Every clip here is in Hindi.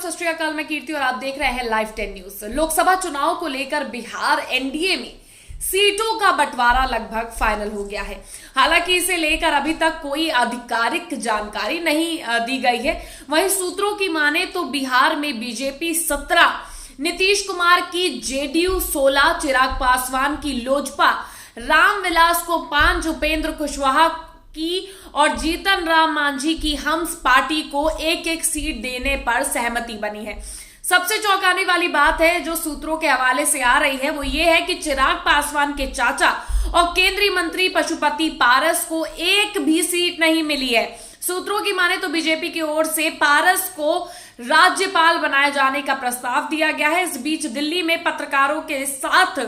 सत श्री अकाल, मैं कीर्ति और आप देख रहे हैं लाइव 10 न्यूज। लोकसभा चुनाव को लेकर बिहार एनडीए में सीटों का बंटवारा लगभग फाइनल हो गया है। हालांकि इसे लेकर अभी तक कोई आधिकारिक जानकारी नहीं दी गई है। वहीं सूत्रों की माने तो बिहार में बीजेपी 17, नीतीश कुमार की जेडीयू 16, चिराग पासवान की लोजपा, रामविलास को 5, उपेंद्र कुशवाहा की और जीतन राम मांझी की हम्स पार्टी को एक एक सीट देने पर सहमति बनी है। सबसे चौंकाने वाली बात है जो सूत्रों के हवाले से आ रही है वो ये है कि चिराग पासवान के चाचा और केंद्रीय मंत्री पशुपति पारस को एक भी सीट नहीं मिली है। सूत्रों की माने तो बीजेपी की ओर से पारस को राज्यपाल बनाए जाने का प्रस्ताव दिया गया है। इस बीच दिल्ली में पत्रकारों के साथ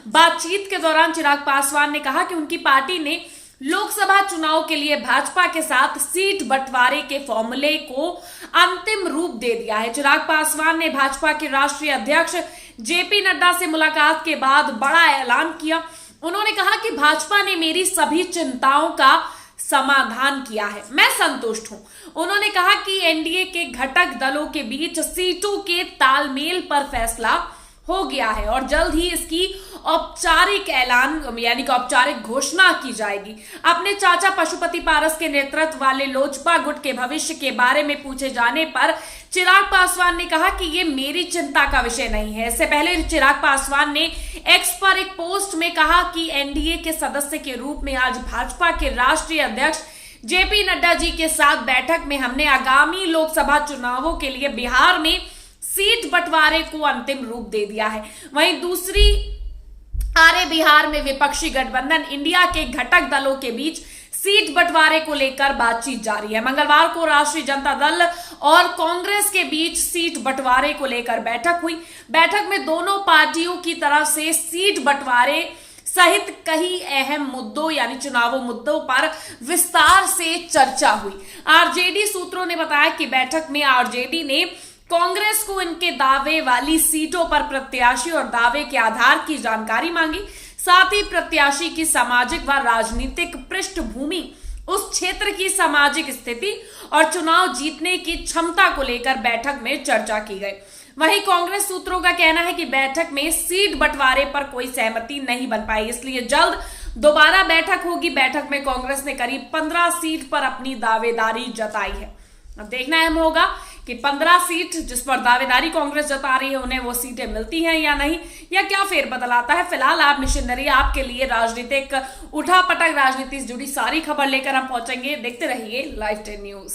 बातचीत के दौरान चिराग पासवान ने कहा कि उनकी पार्टी ने लोकसभा चुनाव के लिए भाजपा के साथ सीट बंटवारे के फॉर्मूले को अंतिम रूप दे दिया है। चिराग पासवान ने भाजपा के राष्ट्रीय अध्यक्ष जेपी नड्डा से मुलाकात के बाद बड़ा ऐलान किया। उन्होंने कहा कि भाजपा ने मेरी सभी चिंताओं का समाधान किया है, मैं संतुष्ट हूं। उन्होंने कहा कि एनडीए के घटक दलों के बीच सीटों के तालमेल पर फैसला हो गया है और जल्द ही इसकी औपचारिक ऐलान यानी कि औपचारिक घोषणा की जाएगी। अपने चाचा पशुपति पारस के नेतृत्व वाले लोजपा गुट के भविष्य के बारे में पूछे जाने पर चिराग पासवान ने कहा कि ये मेरी चिंता का विषय नहीं है। इससे पहले चिराग पासवान ने एक्स पर एक पोस्ट में कहा कि एनडीए के सदस्य के रूप में आज भाजपा के राष्ट्रीय अध्यक्ष जेपी नड्डा जी के साथ बैठक में हमने आगामी लोकसभा चुनावों के लिए बिहार में सीट बंटवारे को अंतिम रूप दे दिया है। वहीं दूसरी आरे बिहार में विपक्षी गठबंधन इंडिया के घटक दलों के बीच सीट बंटवारे को लेकर बातचीत जारी है। मंगलवार को राष्ट्रीय जनता दल और कांग्रेस के बीच सीट बंटवारे को लेकर बैठक हुई। बैठक में दोनों पार्टियों की तरफ से सीट बंटवारे सहित कई अहम मुद्दों यानी चुनावों मुद्दों पर विस्तार से चर्चा हुई। आरजेडी सूत्रों ने बताया कि बैठक में आरजेडी ने कांग्रेस को इनके दावे वाली सीटों पर प्रत्याशी और दावे के आधार की जानकारी मांगी। साथ ही प्रत्याशी की सामाजिक व राजनीतिक पृष्ठभूमि, उस क्षेत्र की सामाजिक स्थिति और चुनाव जीतने की क्षमता को लेकर बैठक में चर्चा की गई। वहीं कांग्रेस सूत्रों का कहना है कि बैठक में सीट बंटवारे पर कोई सहमति नहीं बन पाई, इसलिए जल्द दोबारा बैठक होगी। बैठक में कांग्रेस ने करीब 15 सीट पर अपनी दावेदारी जताई है। अब देखना अहम होगा कि 15 सीट जिस पर दावेदारी कांग्रेस जता रही है उन्हें वो सीटें मिलती हैं या नहीं, या क्या फेरबदल आता है। फिलहाल आप निश्चिंत रहिए, आपके लिए राजनीतिक उठापटक राजनीति से जुड़ी सारी खबर लेकर हम पहुंचेंगे। देखते रहिए लाइव 10 न्यूज।